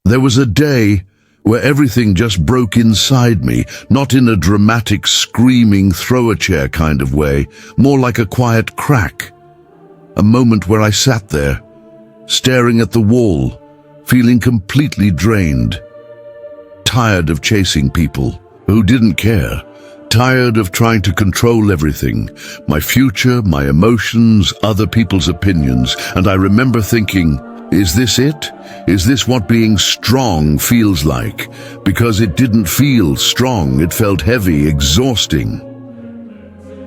There was a day where everything just broke inside me, not in a dramatic, screaming, throw-a-chair kind of way, more like a quiet crack. A moment where I sat there, staring at the wall, feeling completely drained. Tired of chasing people who didn't care. Tired of trying to control everything, my future, my emotions, other people's opinions. And I remember thinking, is this it? Is this what being strong feels like? Because it didn't feel strong, it felt heavy, exhausting.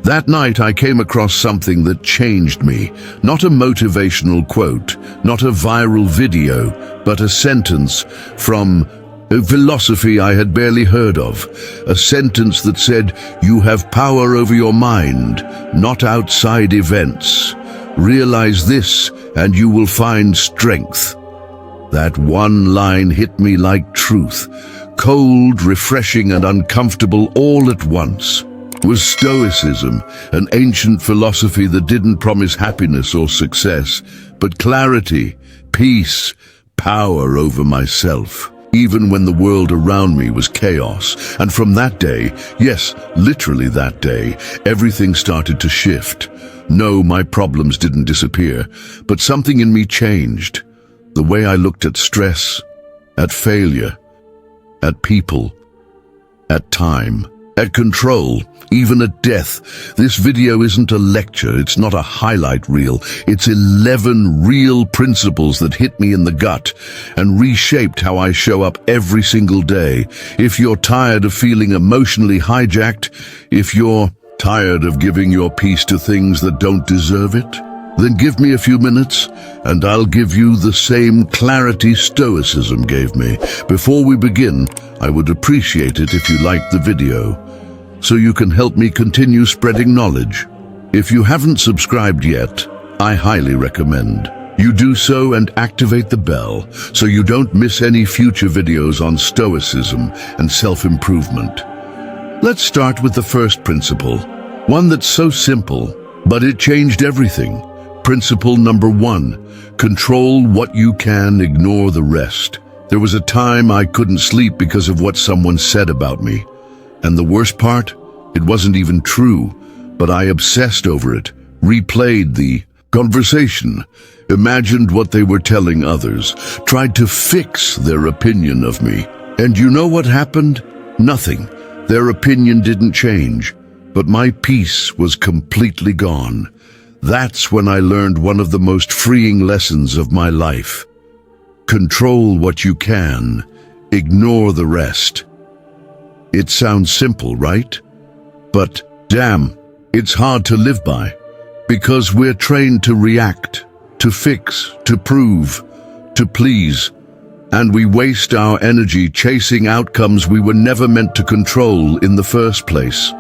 That night I came across something that changed me. Not a motivational quote, not a viral video, but a sentence from a philosophy I had barely heard of. A sentence that said, "You have power over your mind, not outside events. Realize this and you will find strength." That one line hit me like truth. Cold, refreshing and uncomfortable all at once. Was Stoicism, an ancient philosophy that didn't promise happiness or success, but clarity, peace, power over myself, even when the world around me was chaos. And from that day, yes, literally that day, everything started to shift. No, my problems didn't disappear, but something in me changed. The way I looked at stress, at failure, at people, at time, at control, even at death. This video isn't a lecture, it's not a highlight reel. It's 11 real principles that hit me in the gut and reshaped how I show up every single day. If you're tired of feeling emotionally hijacked, if you're tired of giving your peace to things that don't deserve it, then give me a few minutes and I'll give you the same clarity Stoicism gave me. Before we begin, I would appreciate it if you liked the video, so you can help me continue spreading knowledge. If you haven't subscribed yet, I highly recommend you do so and activate the bell so you don't miss any future videos on Stoicism and self-improvement. Let's start with the first principle, one that's so simple, but it changed everything. Principle number 1, control what you can, ignore the rest. There was a time I couldn't sleep because of what someone said about me. And the worst part, it wasn't even true, but I obsessed over it, replayed the conversation, imagined what they were telling others, tried to fix their opinion of me. And you know what happened? Nothing. Their opinion didn't change, but my peace was completely gone. That's when I learned one of the most freeing lessons of my life. Control what you can, ignore the rest. It sounds simple, right? But damn, it's hard to live by, because we're trained to react, to fix, to prove, to please, and we waste our energy chasing outcomes we were never meant to control in the first place.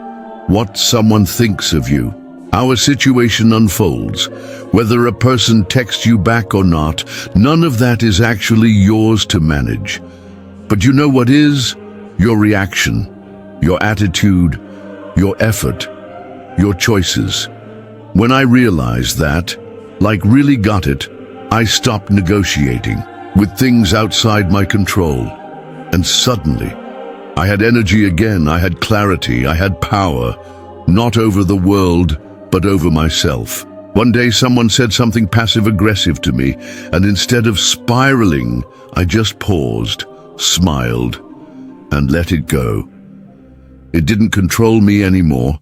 What someone thinks of you, how a situation unfolds, whether a person texts you back or not, none of that is actually yours to manage. But you know what is? Your reaction, your attitude, your effort, your choices. When I realized that, like really got it, I stopped negotiating with things outside my control. And suddenly, I had energy again, I had clarity, I had power, not over the world, but over myself. One day someone said something passive-aggressive to me, and instead of spiraling, I just paused, smiled, and let it go. It didn't control me anymore.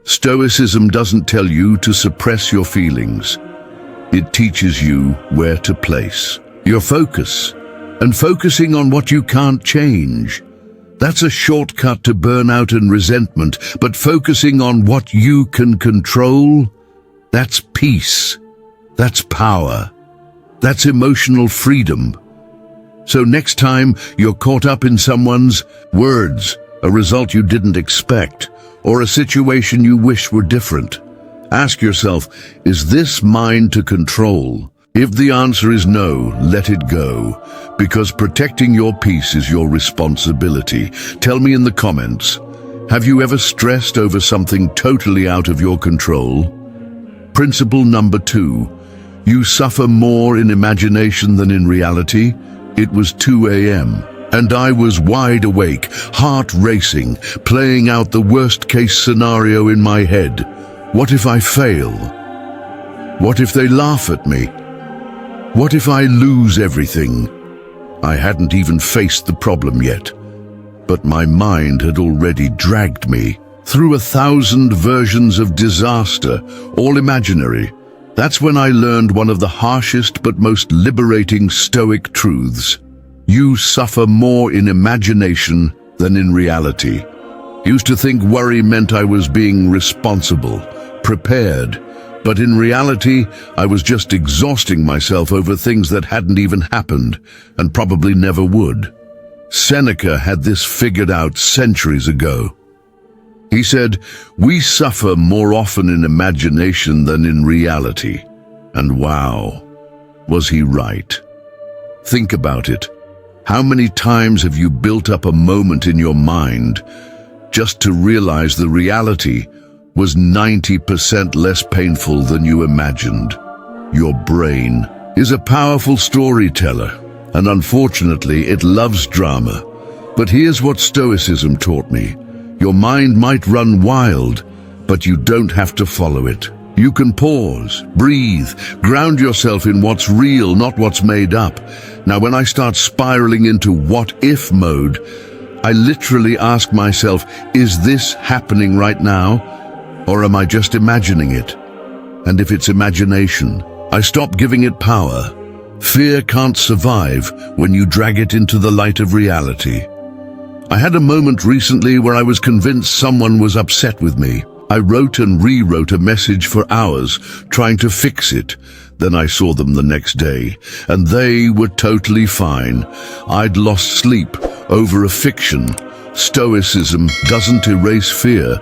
Stoicism doesn't tell you to suppress your feelings. It teaches you where to place your focus, and focusing on what you can't change. That's a shortcut to burnout and resentment, but focusing on what you can control, that's peace, that's power, that's emotional freedom. So next time you're caught up in someone's words, a result you didn't expect, or a situation you wish were different, ask yourself, is this mine to control? If the answer is no, let it go, because protecting your peace is your responsibility. Tell me in the comments, have you ever stressed over something totally out of your control? Principle number 2, you suffer more in imagination than in reality. It was 2 a.m., and I was wide awake, heart racing, playing out the worst-case scenario in my head. What if I fail? What if they laugh at me? What if I lose everything? I hadn't even faced the problem yet, but my mind had already dragged me through 1,000 versions of disaster, all imaginary. That's when I learned one of the harshest but most liberating Stoic truths. You suffer more in imagination than in reality. Used to think worry meant I was being responsible, prepared, but in reality, I was just exhausting myself over things that hadn't even happened and probably never would. Seneca had this figured out centuries ago. He said, "We suffer more often in imagination than in reality." And wow, was he right? Think about it. How many times have you built up a moment in your mind just to realize the reality was 90% less painful than you imagined? Your brain is a powerful storyteller, and unfortunately it loves drama. But here's what Stoicism taught me. Your mind might run wild, but you don't have to follow it. You can pause, breathe, ground yourself in what's real, not what's made up. Now, when I start spiraling into what-if mode, I literally ask myself, is this happening right now? Or am I just imagining it? And if it's imagination, I stop giving it power. Fear can't survive when you drag it into the light of reality. I had a moment recently where I was convinced someone was upset with me. I wrote and rewrote a message for hours, trying to fix it. Then I saw them the next day, and they were totally fine. I'd lost sleep over a fiction. Stoicism doesn't erase fear,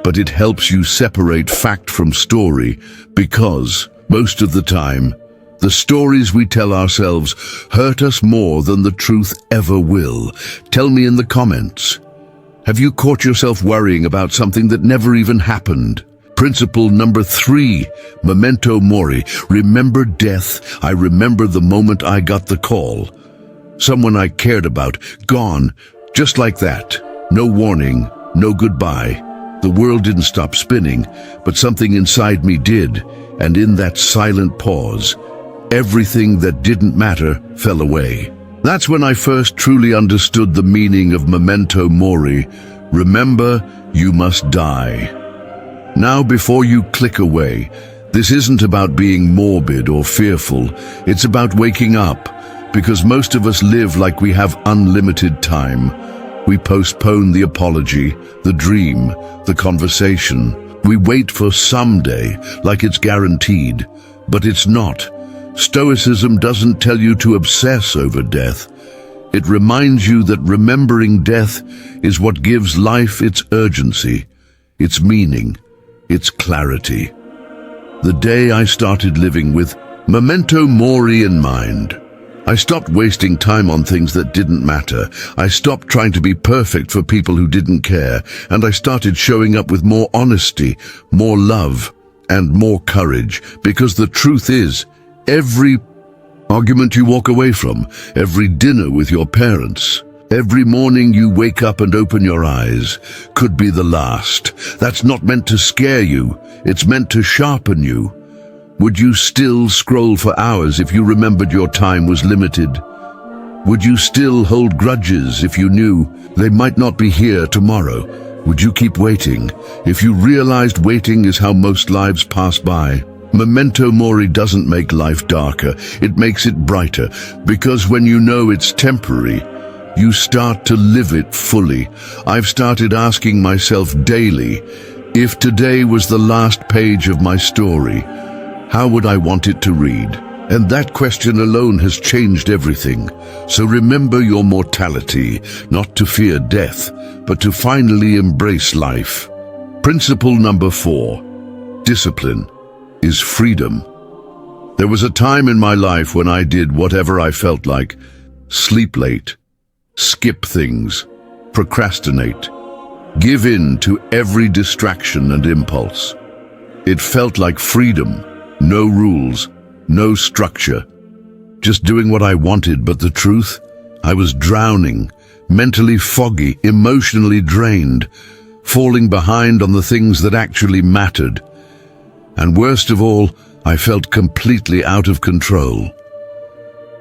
but it helps you separate fact from story, because, most of the time, the stories we tell ourselves hurt us more than the truth ever will. Tell me in the comments. Have you caught yourself worrying about something that never even happened? Principle number 3, Memento Mori. Remember death. I remember the moment I got the call. Someone I cared about, gone, just like that. No warning, no goodbye. The world didn't stop spinning, but something inside me did, and in that silent pause, everything that didn't matter fell away. That's when I first truly understood the meaning of Memento Mori. Remember, you must die. Now, before you click away, this isn't about being morbid or fearful. It's about waking up, because most of us live like we have unlimited time. We postpone the apology, the dream, the conversation. We wait for someday, like it's guaranteed, but it's not. Stoicism doesn't tell you to obsess over death. It reminds you that remembering death is what gives life its urgency, its meaning, its clarity. The day I started living with Memento Mori in mind, I stopped wasting time on things that didn't matter. I stopped trying to be perfect for people who didn't care, and I started showing up with more honesty, more love, and more courage, because the truth is, every argument you walk away from, every dinner with your parents, every morning you wake up and open your eyes, could be the last. That's not meant to scare you. It's meant to sharpen you. Would you still scroll for hours if you remembered your time was limited? Would you still hold grudges if you knew they might not be here tomorrow? Would you keep waiting if you realized waiting is how most lives pass by? Memento Mori doesn't make life darker, it makes it brighter, because when you know it's temporary, you start to live it fully. I've started asking myself daily, if today was the last page of my story, how would I want it to read? And that question alone has changed everything. So remember your mortality, not to fear death, but to finally embrace life. Principle number 4, discipline is freedom. There was a time in my life when I did whatever I felt like. Sleep late, skip things, procrastinate, give in to every distraction and impulse. It felt like freedom, no rules, no structure. just doing what I wanted, but the truth? I was drowning, mentally foggy, emotionally drained, falling behind on the things that actually mattered. And worst of all, I felt completely out of control.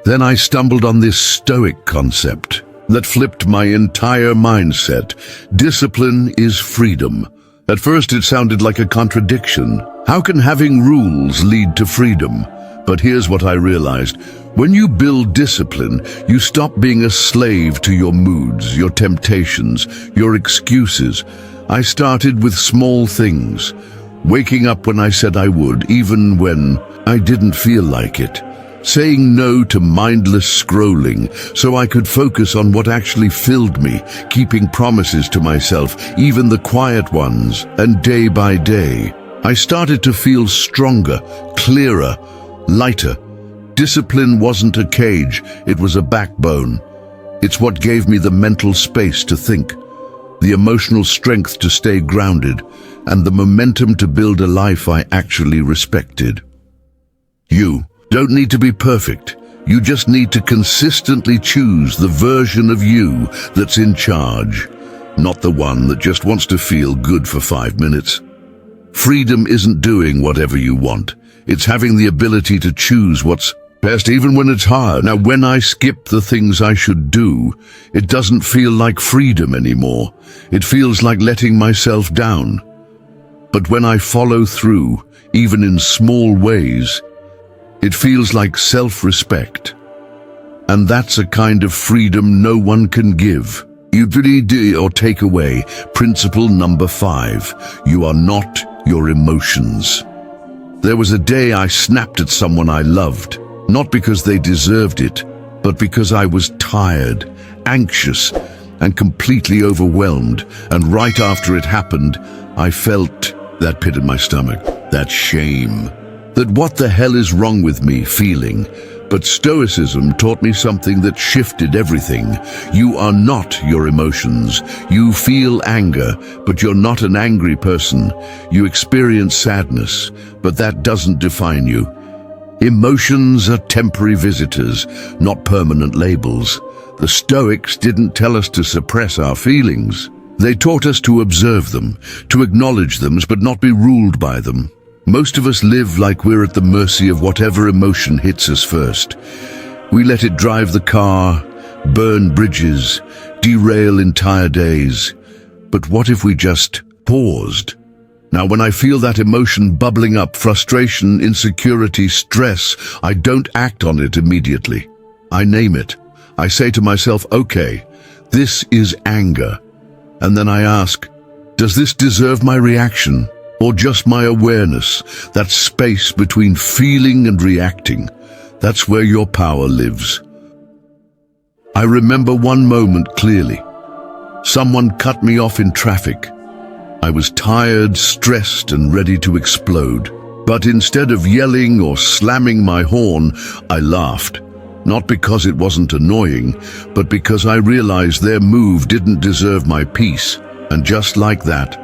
Then I stumbled on this Stoic concept that flipped my entire mindset. Discipline is freedom. At first it sounded like a contradiction. How can having rules lead to freedom? But here's what I realized. When you build discipline, you stop being a slave to your moods, your temptations, your excuses. I started with small things. Waking up when I said I would, even when I didn't feel like it. Saying no to mindless scrolling so I could focus on what actually filled me, keeping promises to myself, even the quiet ones, and day by day, I started to feel stronger, clearer, lighter. Discipline wasn't a cage, it was a backbone. It's what gave me the mental space to think, the emotional strength to stay grounded, and the momentum to build a life I actually respected. You don't need to be perfect. You just need to consistently choose the version of you that's in charge, not the one that just wants to feel good for 5 minutes. Freedom isn't doing whatever you want. It's having the ability to choose what's best even when it's hard. Now, when I skip the things I should do, it doesn't feel like freedom anymore. It feels like letting myself down. But when I follow through, even in small ways, it feels like self-respect. And that's a kind of freedom no one can give. You do or take away. Principle number 5. You are not your emotions. There was a day I snapped at someone I loved, not because they deserved it, but because I was tired, anxious, and completely overwhelmed. And right after it happened, I felt that pit in my stomach, that shame. That what the hell is wrong with me feeling. But Stoicism taught me something that shifted everything. You are not your emotions. You feel anger, but you're not an angry person. You experience sadness, but that doesn't define you. Emotions are temporary visitors, not permanent labels. The Stoics didn't tell us to suppress our feelings. They taught us to observe them, to acknowledge them, but not be ruled by them. Most of us live like we're at the mercy of whatever emotion hits us first. We let it drive the car, burn bridges, derail entire days. But what if we just paused? Now, when I feel that emotion bubbling up, frustration, insecurity, stress, I don't act on it immediately. I name it. I say to myself, okay, this is anger. And then I ask, does this deserve my reaction? Or just my awareness, that space between feeling and reacting? That's where your power lives. I remember one moment clearly. Someone cut me off in traffic. I was tired, stressed, and ready to explode. But instead of yelling or slamming my horn, I laughed. Not because it wasn't annoying, but because I realized their move didn't deserve my peace. And just like that,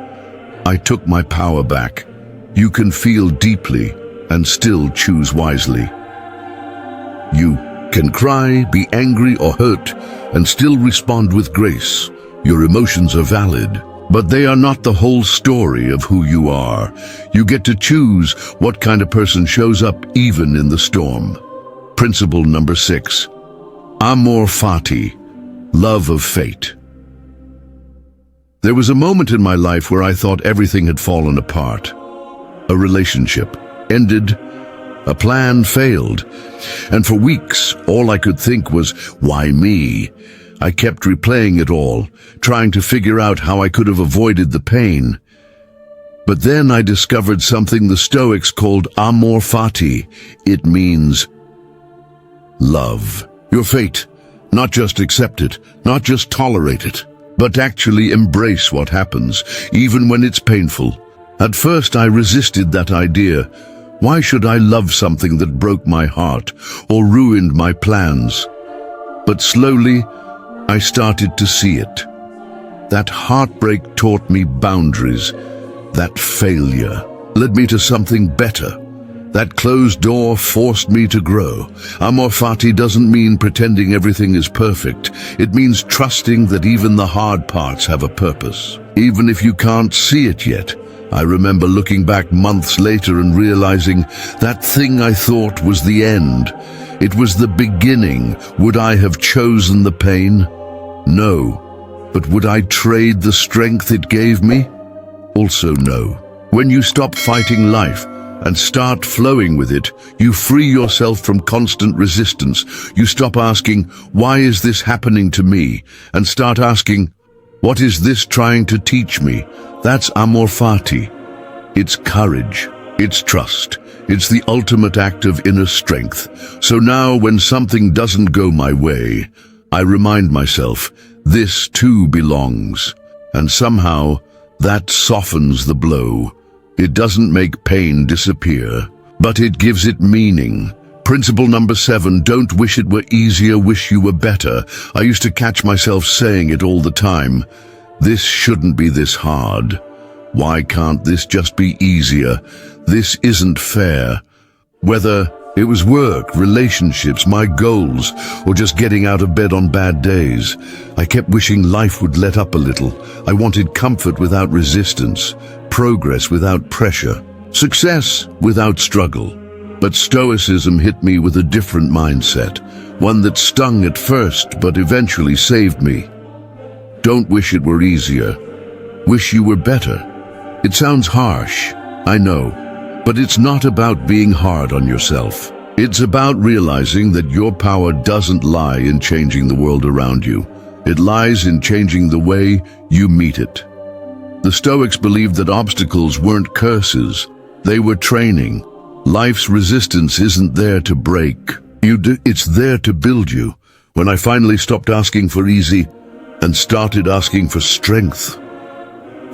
I took my power back. You can feel deeply and still choose wisely. You can cry, be angry or hurt, and still respond with grace. Your emotions are valid, but they are not the whole story of who you are. You get to choose what kind of person shows up even in the storm. Principle number 6. Amor fati, love of fate. There was a moment in my life where I thought everything had fallen apart. A relationship ended, a plan failed, and for weeks all I could think was, why me? I kept replaying it all, trying to figure out how I could have avoided the pain. But then I discovered something the Stoics called amor fati. It means love your fate, not just accept it, not just tolerate it, but actually embrace what happens, even when it's painful. At first I resisted that idea. Why should I love something that broke my heart or ruined my plans? But slowly, I started to see it. That heartbreak taught me boundaries. That failure led me to something better. That closed door forced me to grow. Amor fati doesn't mean pretending everything is perfect. It means trusting that even the hard parts have a purpose, even if you can't see it yet. I remember looking back months later and realizing that thing I thought was the end. It was the beginning. Would I have chosen the pain? No. But would I trade the strength it gave me? Also no. When you stop fighting life and start flowing with it, you free yourself from constant resistance. You stop asking, why is this happening to me? And start asking, what is this trying to teach me? That's amor fati. It's courage. It's trust. It's the ultimate act of inner strength. So now when something doesn't go my way, I remind myself, this too belongs. And somehow, that softens the blow. It doesn't make pain disappear, but it gives it meaning. Principle number 7, don't wish it were easier, wish you were better. I used to catch myself saying it all the time. This shouldn't be this hard. Why can't this just be easier? This isn't fair. Whether it was work, relationships, my goals, or just getting out of bed on bad days, I kept wishing life would let up a little. I wanted comfort without resistance, progress without pressure, success without struggle. But Stoicism hit me with a different mindset, one that stung at first but eventually saved me. Don't wish it were easier. Wish you were better. It sounds harsh, I know, but it's not about being hard on yourself. It's about realizing that your power doesn't lie in changing the world around you. It lies in changing the way you meet it. The Stoics believed that obstacles weren't curses, they were training. Life's resistance isn't there to break. It's there to build you. When I finally stopped asking for easy and started asking for strength,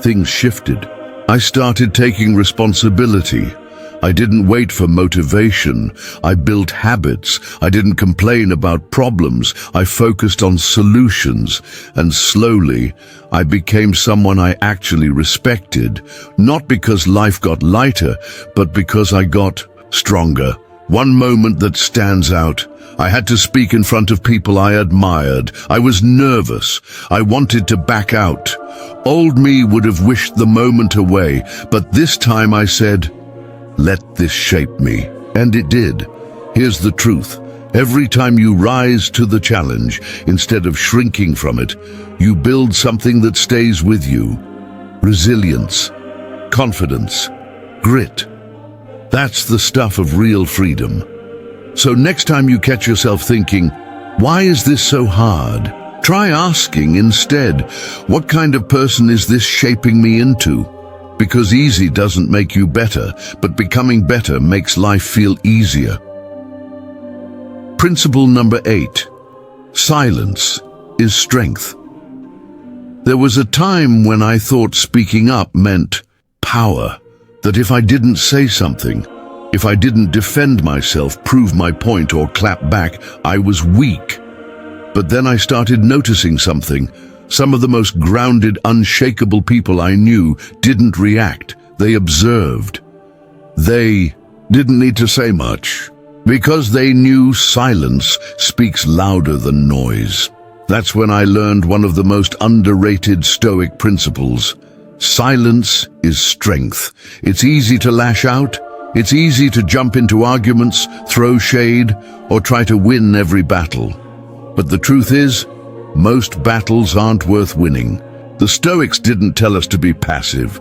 things shifted. I started taking responsibility. I didn't wait for motivation. I built habits. I didn't complain about problems. I focused on solutions. And slowly, I became someone I actually respected, not because life got lighter, but because I got stronger. One moment that stands out. I had to speak in front of people I admired. I was nervous. I wanted to back out. Old me would have wished the moment away, but this time I said, let this shape me. And it did. Here's the truth. Every time you rise to the challenge, instead of shrinking from it, you build something that stays with you. Resilience, confidence, grit. That's the stuff of real freedom. So next time you catch yourself thinking, why is this so hard? Try asking instead, what kind of person is this shaping me into? Because easy doesn't make you better, but becoming better makes life feel easier. Principle number 8. Silence is strength. There was a time when I thought speaking up meant power, that if I didn't say something, if I didn't defend myself, prove my point, or clap back, I was weak. But then I started noticing something. Some of the most grounded, unshakable people I knew didn't react. They observed. They didn't need to say much, because they knew silence speaks louder than noise. That's when I learned one of the most underrated Stoic principles. Silence is strength. It's easy to lash out. It's easy to jump into arguments, throw shade, or try to win every battle. But the truth is, most battles aren't worth winning. The Stoics didn't tell us to be passive.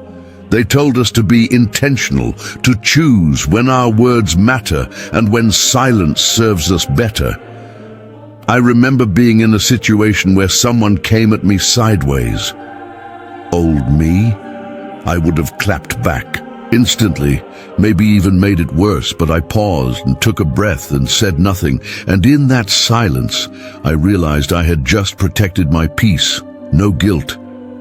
They told us to be intentional, to choose when our words matter and when silence serves us better. I remember being in a situation where someone came at me sideways. Old me, I would have clapped back instantly, maybe even made it worse, but I paused and took a breath and said nothing, and in that silence, I realized I had just protected my peace. No guilt,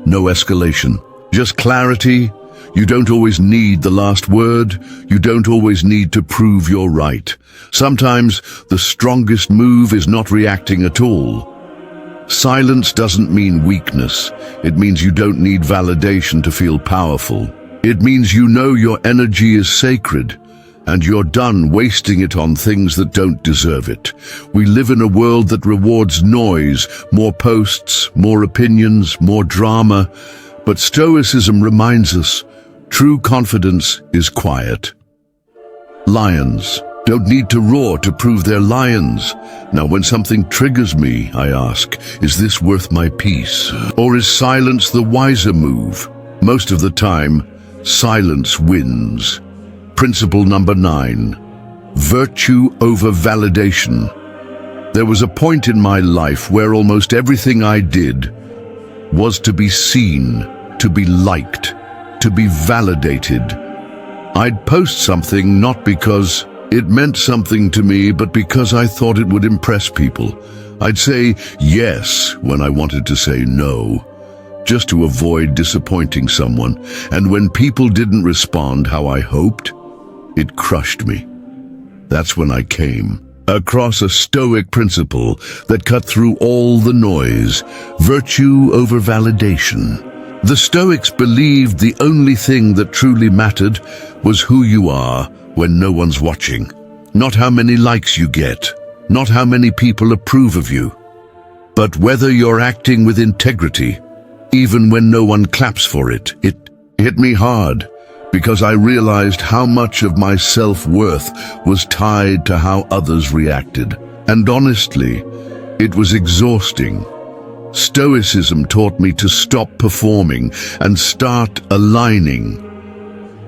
no escalation, just clarity. You don't always need the last word. You don't always need to prove you're right. Sometimes the strongest move is not reacting at all. Silence doesn't mean weakness. It means you don't need validation to feel powerful. It means you know your energy is sacred, and you're done wasting it on things that don't deserve it. We live in a world that rewards noise, more posts, more opinions, more drama, but Stoicism reminds us, true confidence is quiet. Lions don't need to roar to prove they're lions. Now, when something triggers me, I ask, is this worth my peace? Or is silence the wiser move? Most of the time, silence wins. Principle number 9, virtue over validation. There was a point in my life where almost everything I did was to be seen, to be liked, to be validated. I'd post something not because it meant something to me, but because I thought it would impress people. I'd say yes when I wanted to say no, just to avoid disappointing someone. And when people didn't respond how I hoped, it crushed me. That's when I came across a Stoic principle that cut through all the noise: virtue over validation. The Stoics believed the only thing that truly mattered was who you are when no one's watching. Not how many likes you get, not how many people approve of you, but whether you're acting with integrity, even when no one claps for it. It hit me hard, because I realized how much of my self-worth was tied to how others reacted. And honestly, it was exhausting. Stoicism taught me to stop performing and start aligning.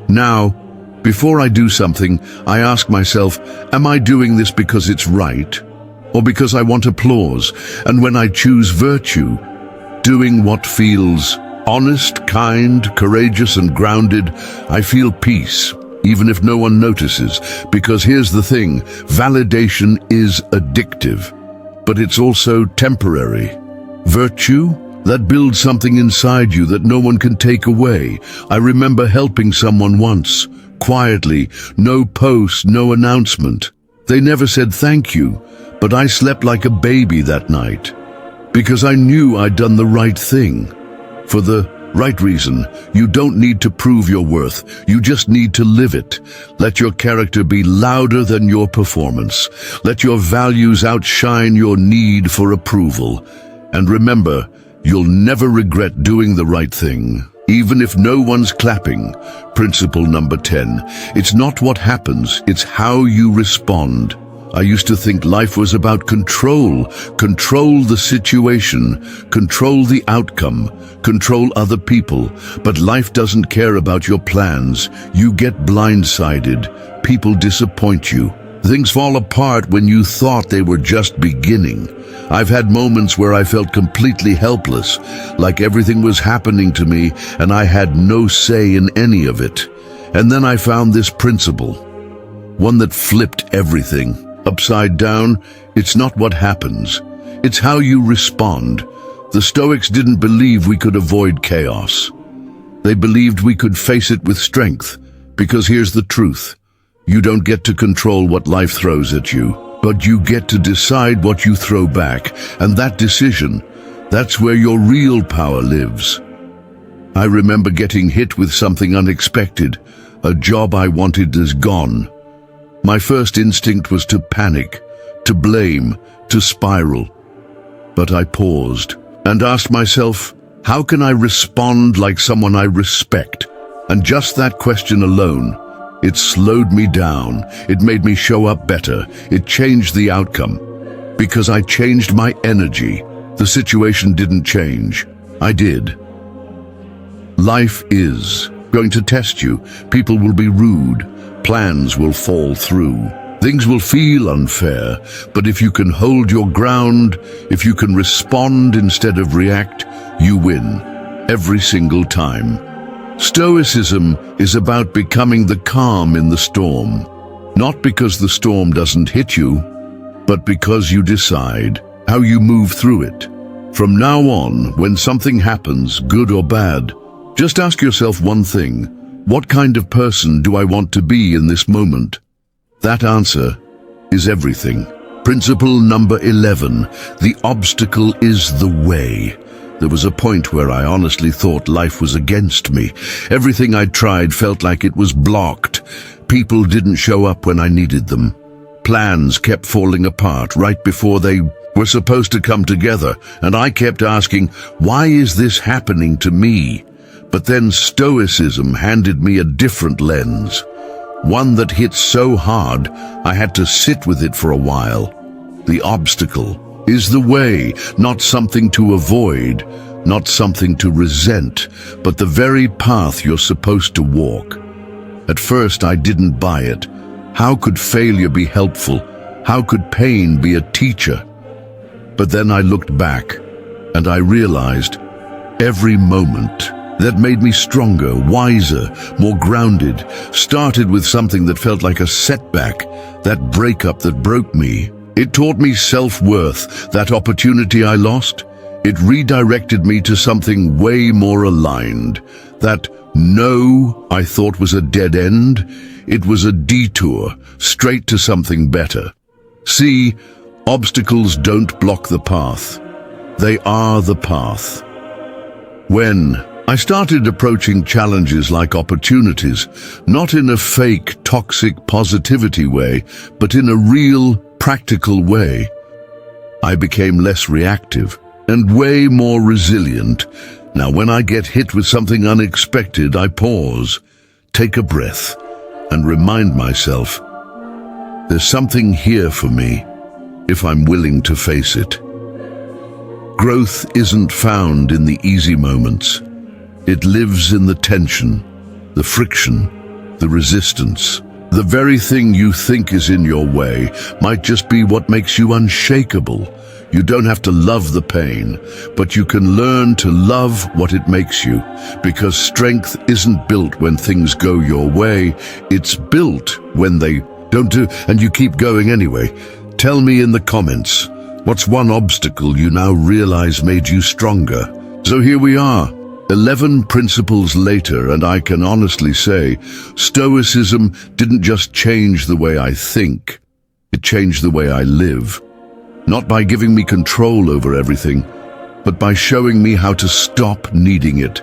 Now, before I do something, I ask myself, am I doing this because it's right, or because I want applause? And when I choose virtue, doing what feels honest, kind, courageous, and grounded, I feel peace, even if no one notices. Because here's the thing, validation is addictive, but it's also temporary. Virtue, that builds something inside you that no one can take away. I remember helping someone once, quietly, no post, no announcement. They never said thank you, but I slept like a baby that night, because I knew I'd done the right thing. For the right reason. You don't need to prove your worth. You just need to live it. Let your character be louder than your performance. Let your values outshine your need for approval. And remember, you'll never regret doing the right thing, even if no one's clapping. Principle number 10. It's not what happens, it's how you respond. I used to think life was about control. Control the situation, control the outcome, control other people. But life doesn't care about your plans. You get blindsided. People disappoint you. Things fall apart when you thought they were just beginning. I've had moments where I felt completely helpless, like everything was happening to me and I had no say in any of it. And then I found this principle, one that flipped everything upside down. It's not what happens, it's how you respond. The Stoics didn't believe we could avoid chaos. They believed we could face it with strength, because here's the truth. You don't get to control what life throws at you, but you get to decide what you throw back, and that decision, that's where your real power lives. I remember getting hit with something unexpected. A job I wanted is gone. My first instinct was to panic, to blame, to spiral. But I paused and asked myself, how can I respond like someone I respect? And just that question alone, it slowed me down. It made me show up better. It changed the outcome. Because I changed my energy. The situation didn't change. I did. Life is going to test you. People will be rude. Plans will fall through. Things will feel unfair. But if you can hold your ground, if you can respond instead of react, you win. Every single time. Stoicism is about becoming the calm in the storm. Not because the storm doesn't hit you, but because you decide how you move through it. From now on, when something happens, good or bad, just ask yourself one thing. What kind of person do I want to be in this moment? That answer is everything. Principle number 11. The obstacle is the way. There was a point where I honestly thought life was against me. Everything I tried felt like it was blocked. People didn't show up when I needed them. Plans kept falling apart right before they were supposed to come together, and I kept asking, why is this happening to me? But then Stoicism handed me a different lens, one that hit so hard I had to sit with it for a while. The obstacle is the way, not something to avoid, not something to resent, but the very path you're supposed to walk. At first I didn't buy it. How could failure be helpful? How could pain be a teacher? But then I looked back, and I realized every moment that made me stronger, wiser, more grounded, started with something that felt like a setback, that breakup that broke me. It taught me self-worth, that opportunity I lost. It redirected me to something way more aligned. That no I thought was a dead end, it was a detour, straight to something better. See, obstacles don't block the path. They are the path. When I started approaching challenges like opportunities, not in a fake, toxic positivity way, but in a real, practical way, I became less reactive and way more resilient. Now, when I get hit with something unexpected, I pause, take a breath, and remind myself, there's something here for me, if I'm willing to face it. Growth isn't found in the easy moments. It lives in the tension, the friction, the resistance. The very thing you think is in your way might just be what makes you unshakable. You don't have to love the pain, but you can learn to love what it makes you, because strength isn't built when things go your way, it's built when they don't do, and you keep going anyway. Tell me in the comments, what's one obstacle you now realize made you stronger? So here we are, 11 principles later, and I can honestly say, Stoicism didn't just change the way I think, it changed the way I live. Not by giving me control over everything, but by showing me how to stop needing it.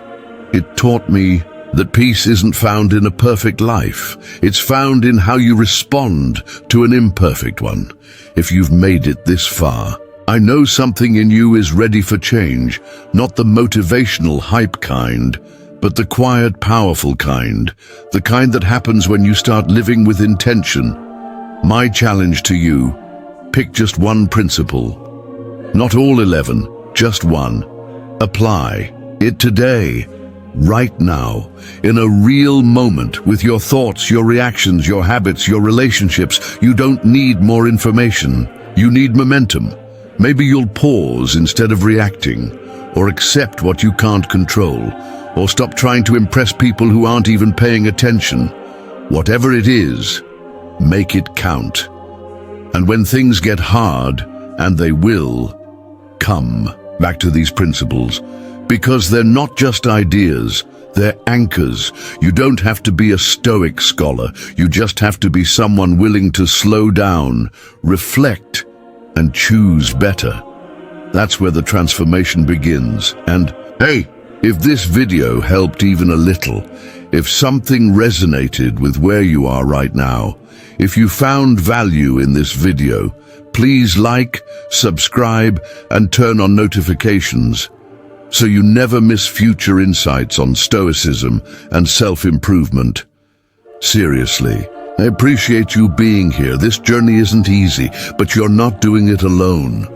It taught me that peace isn't found in a perfect life. It's found in how you respond to an imperfect one. If you've made it this far, I know something in you is ready for change, not the motivational hype kind, but the quiet, powerful kind, the kind that happens when you start living with intention. My challenge to you, pick just one principle. Not all 11, just one. Apply it today, right now, in a real moment, with your thoughts, your reactions, your habits, your relationships. You don't need more information. You need momentum. Maybe you'll pause instead of reacting, or accept what you can't control, or stop trying to impress people who aren't even paying attention. Whatever it is, make it count. And when things get hard, and they will, come back to these principles, because they're not just ideas, they're anchors. You don't have to be a Stoic scholar, you just have to be someone willing to slow down, reflect, and choose better. That's where the transformation begins. And hey, if this video helped even a little, if something resonated with where you are right now, if you found value in this video, please like, subscribe, and turn on notifications so you never miss future insights on Stoicism and self-improvement. Seriously, I appreciate you being here. This journey isn't easy, but you're not doing it alone.